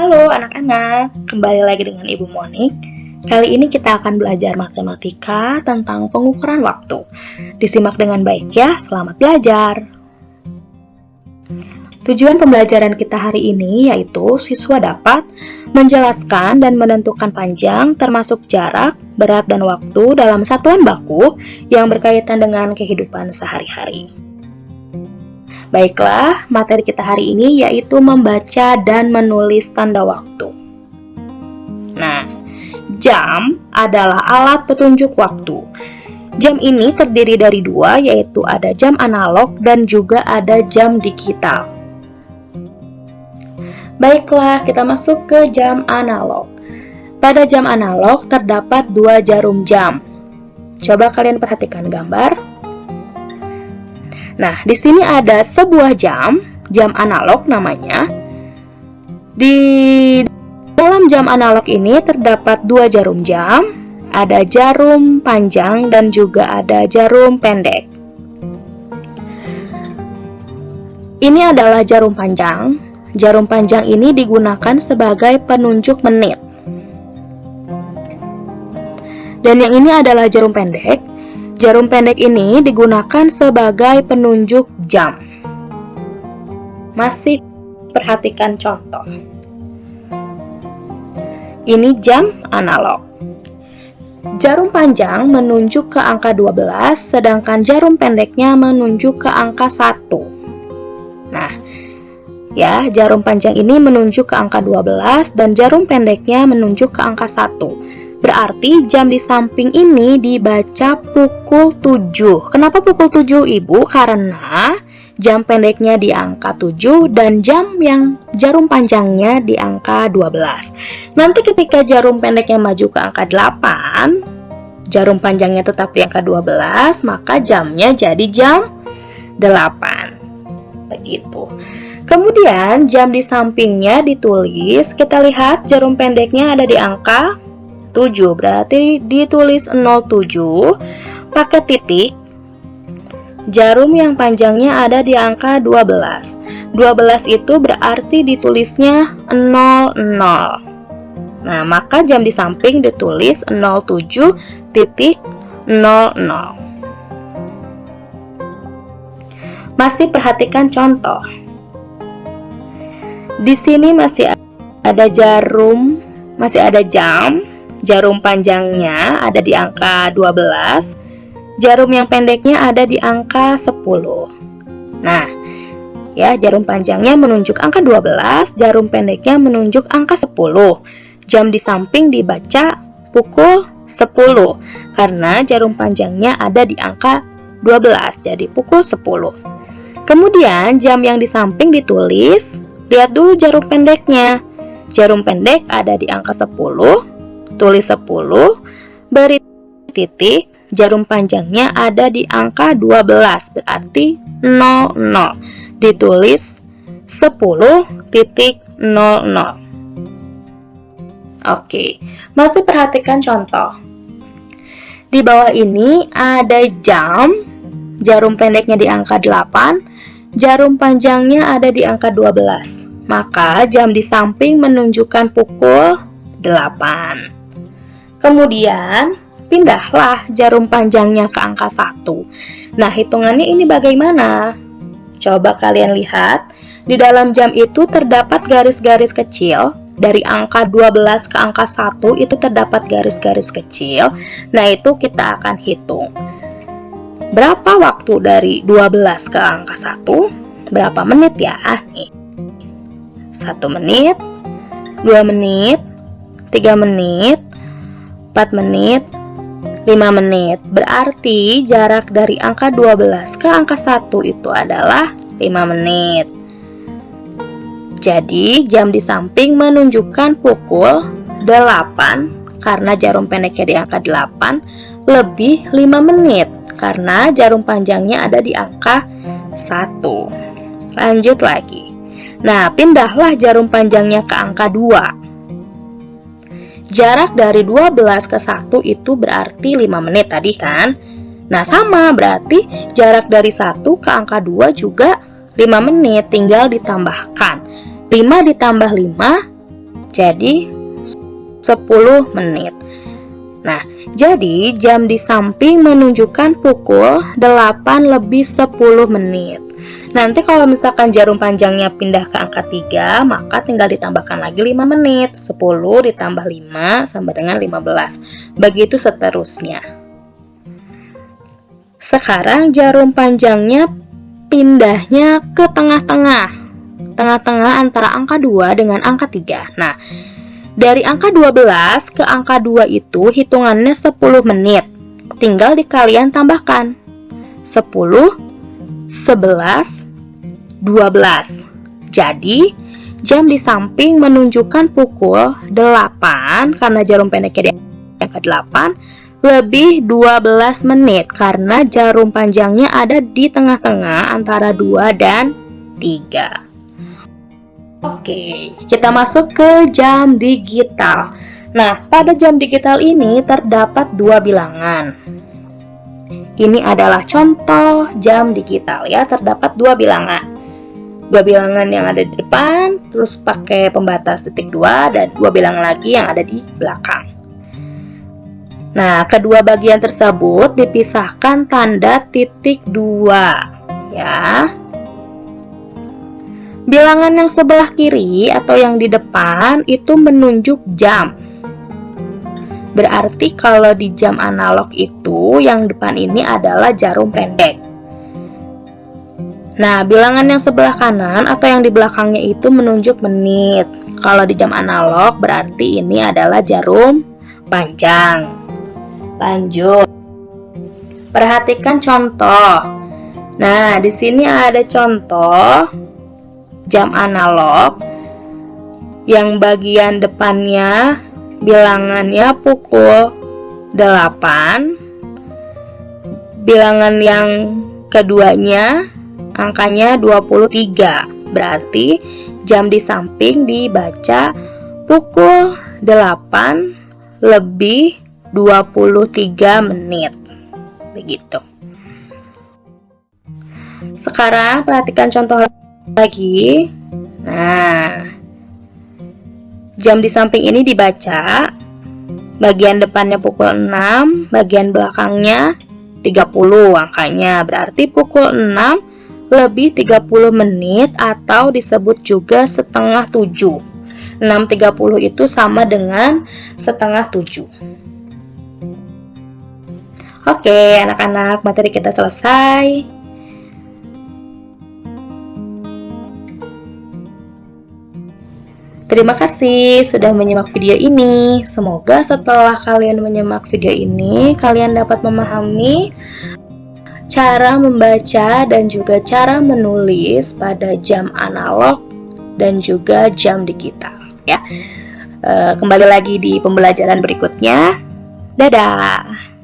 Halo anak-anak, kembali lagi dengan Ibu Monik. Kali ini kita akan belajar matematika tentang pengukuran waktu. Disimak dengan baik ya, selamat belajar. Tujuan pembelajaran kita hari ini yaitu siswa dapat menjelaskan dan menentukan panjang termasuk jarak, berat, dan waktu dalam satuan baku yang berkaitan dengan kehidupan sehari-hari. Baiklah, materi kita hari ini yaitu membaca dan menulis tanda waktu. Nah, jam adalah alat petunjuk waktu. Jam ini terdiri dari dua, yaitu ada jam analog dan juga ada jam digital. Baiklah, kita masuk ke jam analog. Pada jam analog terdapat dua jarum jam. Coba kalian perhatikan gambar. Nah, di sini ada sebuah jam analog namanya. Di dalam jam analog ini terdapat dua jarum jam, ada jarum panjang dan juga ada jarum pendek. Ini adalah jarum panjang. Jarum panjang ini digunakan sebagai penunjuk menit. Dan yang ini adalah jarum pendek. Jarum pendek ini digunakan sebagai penunjuk jam. Masih perhatikan contoh. Ini jam analog. Jarum panjang menunjuk ke angka 12, sedangkan jarum pendeknya menunjuk ke angka 1. Nah, ya, jarum panjang ini menunjuk ke angka 12 dan jarum pendeknya menunjuk ke angka 1. Berarti jam di samping ini dibaca pukul 7. Kenapa pukul 7, Ibu? Karena jam pendeknya di angka 7 dan jarum panjangnya di angka 12. Nanti ketika jarum pendeknya maju ke angka 8, jarum panjangnya tetap di angka 12, maka jamnya jadi jam 8. Begitu. Kemudian jam di sampingnya ditulis, kita lihat jarum pendeknya ada di angka 7, berarti ditulis 07 pakai titik. Jarum yang panjangnya ada di angka 12. 12 itu berarti ditulisnya 00. Nah, maka jam di samping ditulis 07.00. Masih perhatikan contoh. Di sini masih ada jarum panjangnya ada di angka 12, jarum yang pendeknya ada di angka 10. Nah, ya, jarum panjangnya menunjuk angka 12, jarum pendeknya menunjuk angka 10. Jam di samping dibaca pukul 10 karena jarum panjangnya ada di angka 12, jadi pukul 10. Kemudian jam yang di samping ditulis, lihat dulu jarum pendeknya. Jarum pendek ada di angka 10, tulis 10, beri titik, jarum panjangnya ada di angka 12, berarti 00. Ditulis 10.00. Oke, masih perhatikan contoh. Di bawah ini ada jarum pendeknya di angka 8, jarum panjangnya ada di angka 12. Maka jam di samping menunjukkan pukul 8. Kemudian pindahlah jarum panjangnya ke angka 1. Nah, hitungannya ini bagaimana? Coba kalian lihat. Di dalam jam itu terdapat garis-garis kecil. Dari angka 12 ke angka 1 itu terdapat garis-garis kecil. Nah, itu kita akan hitung. Berapa waktu dari 12 ke angka 1? Berapa menit ya? Nih. 1 menit, 2 menit, 3 menit, 4 menit, 5 menit. Berarti jarak dari angka 12 ke angka 1 itu adalah 5 menit. Jadi jam di samping menunjukkan pukul 8 karena jarum pendeknya di angka 8 lebih 5 menit karena jarum panjangnya ada di angka 1. Lanjut lagi. Nah, pindahlah jarum panjangnya ke angka 2. Jarak dari 12 ke 1 itu berarti 5 menit tadi kan? Nah, sama, berarti jarak dari 1 ke angka 2 juga 5 menit, tinggal ditambahkan 5 ditambah 5 jadi 10 menit. Nah, jadi jam di samping menunjukkan pukul 8 lebih 10 menit. Nanti kalau misalkan jarum panjangnya pindah ke angka 3, maka tinggal ditambahkan lagi 5 menit. 10 ditambah 5 sama dengan 15. Begitu seterusnya. Sekarang jarum panjangnya pindahnya ke tengah-tengah. Tengah-tengah antara angka 2 dengan angka 3. Nah, dari angka 12 ke angka 2 itu hitungannya 10 menit. Tinggal kalian tambahkan 10, 11, 12. Jadi, jam di samping menunjukkan pukul 8 karena jarum pendeknya di angka 8 lebih 12 menit karena jarum panjangnya ada di tengah-tengah antara 2 dan 3. Oke, kita masuk ke jam digital. Nah, pada jam digital ini terdapat 2 bilangan. Ini adalah contoh jam digital ya, terdapat 2 bilangan. 2 bilangan yang ada di depan, terus pakai pembatas titik 2, dan 2 bilangan lagi yang ada di belakang. Nah, kedua bagian tersebut dipisahkan tanda titik 2 ya. Bilangan yang sebelah kiri atau yang di depan itu menunjuk jam. Berarti kalau di jam analog itu yang depan ini adalah jarum pendek. Nah, bilangan yang sebelah kanan atau yang di belakangnya itu menunjuk menit. Kalau di jam analog berarti ini adalah jarum panjang. Lanjut. Perhatikan contoh. Nah, di sini ada contoh jam analog yang bagian depannya bilangannya pukul 8. Bilangan yang keduanya angkanya 23. Berarti jam di samping dibaca pukul 8 lebih 23 menit. Begitu. Sekarang perhatikan contoh lagi. Nah, jam di samping ini dibaca bagian depannya pukul 6, bagian belakangnya 30 angkanya. Berarti pukul 6 lebih 30 menit atau disebut juga setengah 7. 6.30 itu sama dengan setengah 7. Oke, anak-anak, materi kita selesai. Terima kasih sudah menyimak video ini. Semoga setelah kalian menyimak video ini, kalian dapat memahami cara membaca dan juga cara menulis pada jam analog dan juga jam digital. Ya, kembali lagi di pembelajaran berikutnya. Dadah.